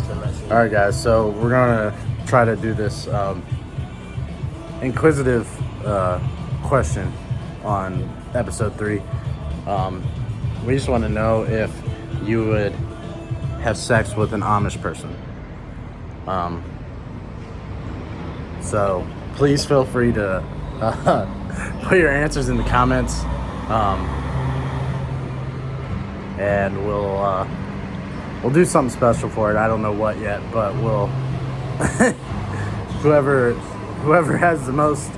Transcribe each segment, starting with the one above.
Alright guys, so we're gonna try to do this inquisitive question on episode 3. We just want to know if you would have sex with an Amish person. So please feel free to put your answers in the comments, and we'll do something special for it. I don't know what yet, but we'll whoever has the most,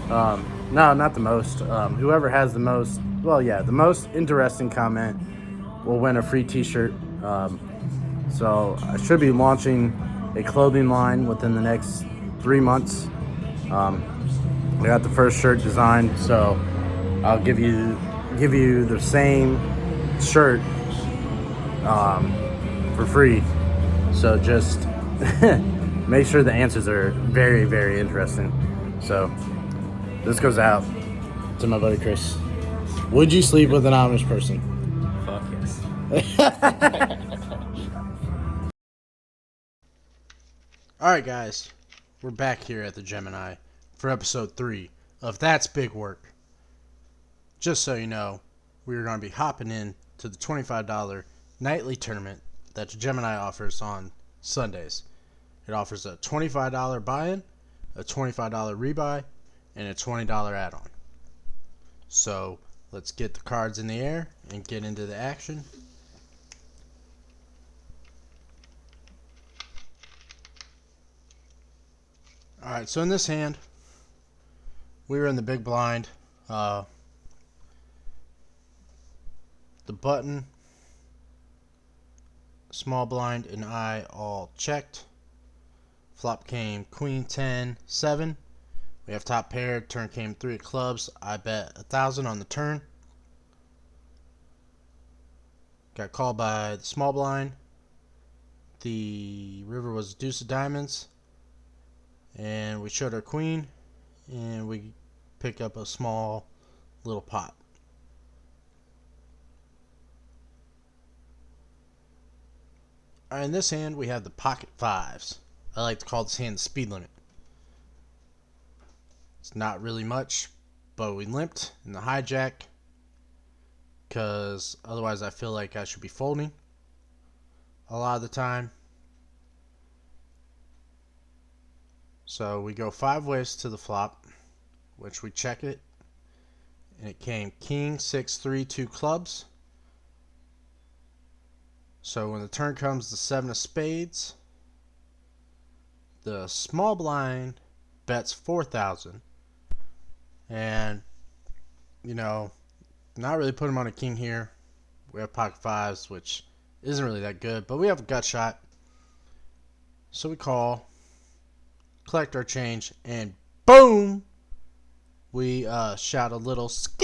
no, not the most, whoever has the most, the most interesting comment will win a free t-shirt. So I should be launching a clothing line within the next 3 months. We got the first shirt designed, so I'll give you the same shirt for free. So just make sure the answers are very, very interesting. So this goes out to my buddy Chris. Would you sleep with an Amish person? Fuck yes. Alright guys, we're back here at the Gemini for episode 3 of That's Big Work. Just so you know, we're going to be hopping in to the $25 nightly tournament that the Gemini offers on Sundays. It offers a $25 buy-in, a $25 rebuy, and a $20 add-on. So let's get the cards in the air and get into the action. Alright, so in this hand, we were in the big blind. The button, small blind, and I all checked. Flop came queen 10 7. We have top pair. Turn came 3 of clubs. I bet 1,000 on the turn. Got called by the small blind. The river was deuce of diamonds, and we showed our queen, and we pick up a small little pot. Alright, in this hand we have the pocket fives. I like to call this hand the speed limit. It's not really much, but we limped in the hijack because otherwise I feel like I should be folding a lot of the time. So we go 5 ways to the flop, which we check it, and it came king 6 3 2 clubs. So when the turn comes, the 7 of spades, the small blind bets 4,000, and not really put him on a king here. We have pocket fives, which isn't really that good, but we have a gut shot, so we call, collect our change, and boom, we shout a little scoop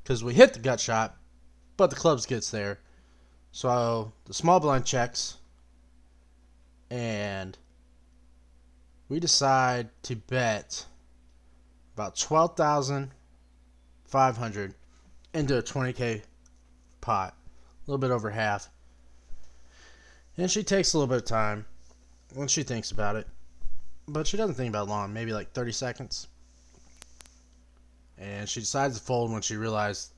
because we hit the gut shot, but the clubs gets there. So the small blind checks, and we decide to bet about 12,500 into a 20K pot, a little bit over half. And she takes a little bit of time when she thinks about it, but she doesn't think about it long, maybe like 30 seconds. And she decides to fold when she realized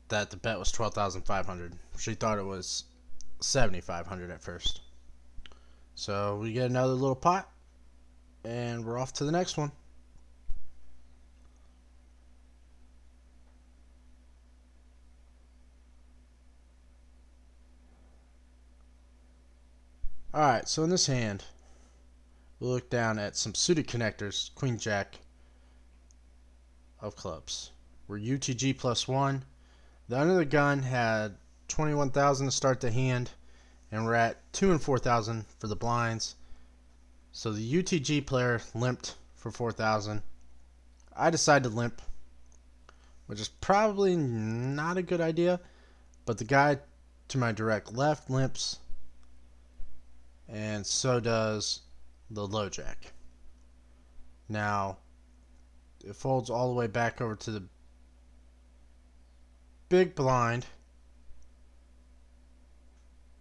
that the bet was 12,500. She thought it was 7,500 at first. So we get another little pot, and we're off to the next one. Alright, so in this hand, we look down at some suited connectors, queen jack of clubs. We're UTG +1. The under the gun had 21,000 to start the hand, and we're at 2 and 4,000 for the blinds. So the UTG player limped for 4,000. I decided to limp, which is probably not a good idea, but the guy to my direct left limps, and so does the low jack. Now, it folds all the way back over to the big blind,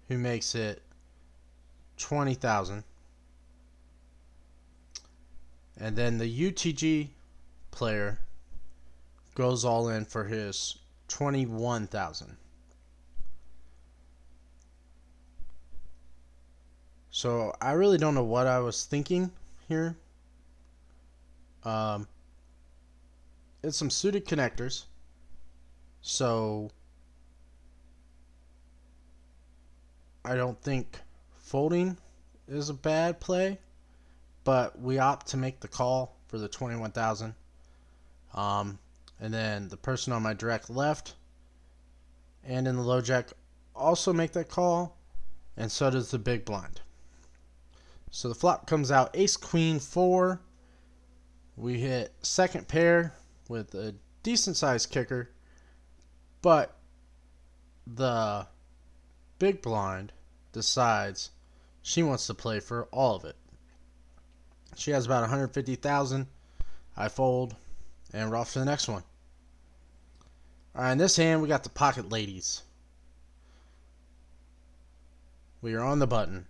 who makes it 20,000. And then the UTG player goes all in for his 21,000. So I really don't know what I was thinking here. It's some suited connectors. So I don't think folding is a bad play, but we opt to make the call for the 21,000. And then the person on my direct left and in the low jack also make that call, and so does the big blind. So the flop comes out ace queen 4. We hit second pair with a decent sized kicker, but the big blind decides she wants to play for all of it. She has about 150,000. I fold, and we're off to the next one. Alright, in this hand we got the pocket ladies. We are on the button.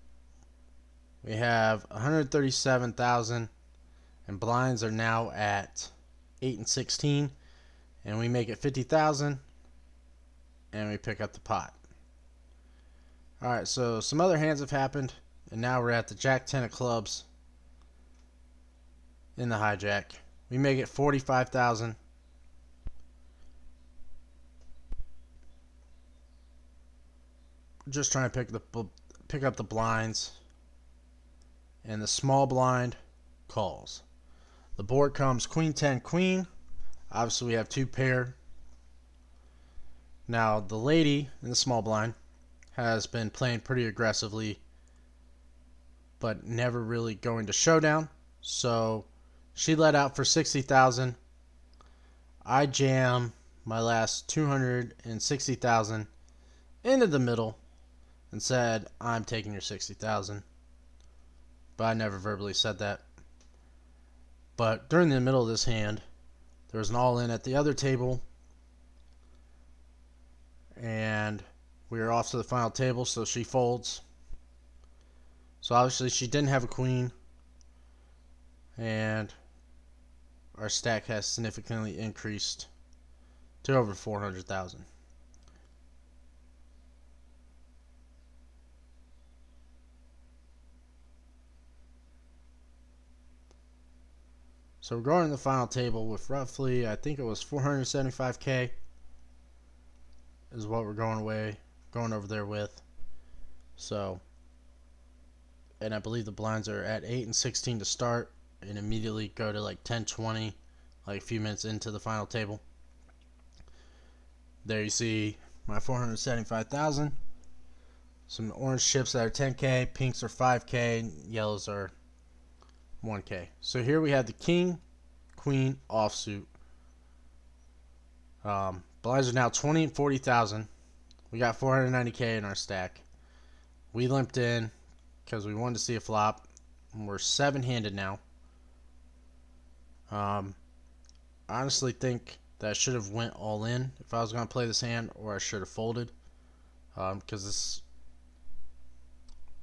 We have 137,000, and blinds are now at 8 and 16, and we make it 50,000, and we pick up the pot. Alright, so some other hands have happened, and now we're at the jack 10 of clubs in the hijack. We make it 45,000. Just trying to pick up the blinds, and the small blind calls. The board comes queen 10 queen. Obviously we have two pair. Now the lady in the small blind has been playing pretty aggressively, but never really going to showdown. So she let out for 60,000. I jam my last 260,000 into the middle and said, I'm taking your 60,000. But I never verbally said that. But during the middle of this hand, there was an all-in at the other table, and we are off to the final table, so she folds. So obviously she didn't have a queen, and our stack has significantly increased to over 400,000. So we're going to the final table with roughly, I think it was 475K is what we're going over there with. So, and I believe the blinds are at 8 and 16 to start, and immediately go to like 10, 20, like a few minutes into the final table. There you see my 475,000. Some orange chips that are 10K, pinks are 5K, yellows are 1K. So here we have the king, queen, offsuit. Blinds are now 20 and 40,000. We got 490K in our stack. We limped in because we wanted to see a flop. We're 7-handed now. I honestly think that I should have went all in if I was going to play this hand, or I should have folded, because this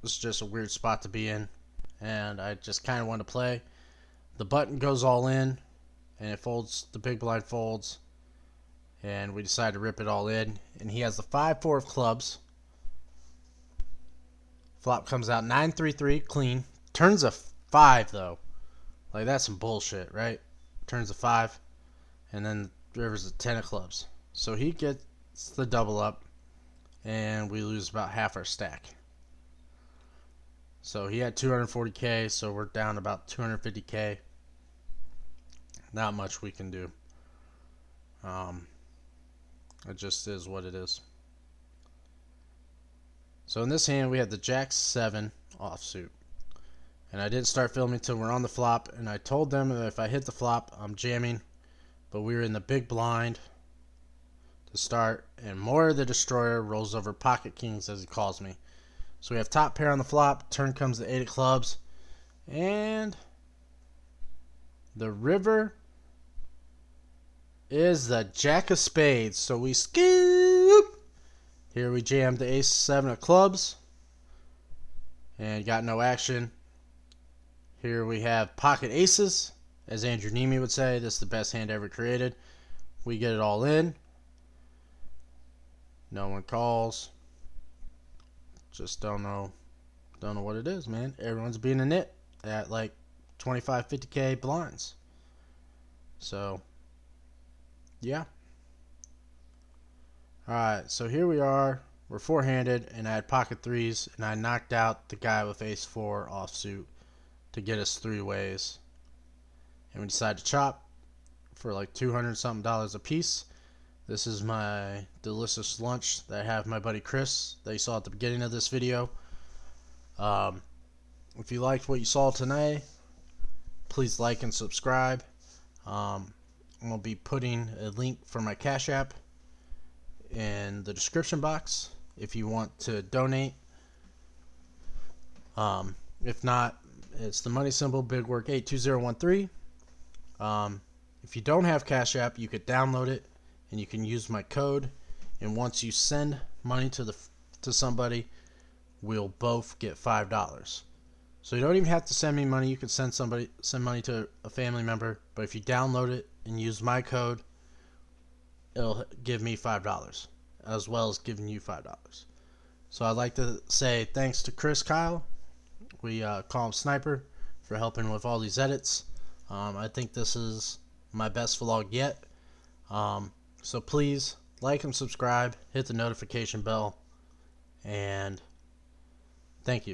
is just a weird spot to be in, and I just kind of want to play. The button goes all in, and it folds. The big blind folds, and we decide to rip it all in. And he has the 5-4 of clubs. Flop comes out 9-3-3 clean. Turns a 5 though. Like, that's some bullshit, right? Turns a 5, and then river's a 10 of clubs. So he gets the double up, and we lose about half our stack. So he had 240K, so we're down about 250K. Not much we can do. It just is what it is. So in this hand, we had the Jack 7 offsuit. And I didn't start filming until we're on the flop, and I told them that if I hit the flop, I'm jamming. But we were in the big blind to start, and Mora the Destroyer rolls over pocket kings, as he calls me. So we have top pair on the flop, turn comes the 8 of clubs, and the river is the Jack of spades. So we scoop. Here we jam the ace 7 of clubs. and got no action. Here we have pocket aces. As Andrew Nemi would say, this is the best hand ever created. We get it all in. No one calls. Just don't know what it is, man. Everyone's being a nit at like 25, 50K blinds. So, yeah. Alright, so here we are. We're four-handed, and I had pocket threes, and I knocked out the guy with ace-4 offsuit to get us three ways. And we decided to chop for like $200-something a piece. This is my delicious lunch that I have my buddy Chris that you saw at the beginning of this video. If you liked what you saw tonight, please like and subscribe. I'm going to be putting a link for my Cash App in the description box if you want to donate. If not, it's the money symbol, Big Work 82013. If you don't have Cash App, you could download it and you can use my code. And once you send money to somebody, we'll both get $5. So you don't even have to send me money. You can send money to a family member. But if you download it and use my code, it'll give me $5 as well as giving you $5. So I'd like to say thanks to Chris Kyle. We call him Sniper for helping with all these edits. I think this is my best vlog yet. So please like and subscribe, hit the notification bell, and thank you.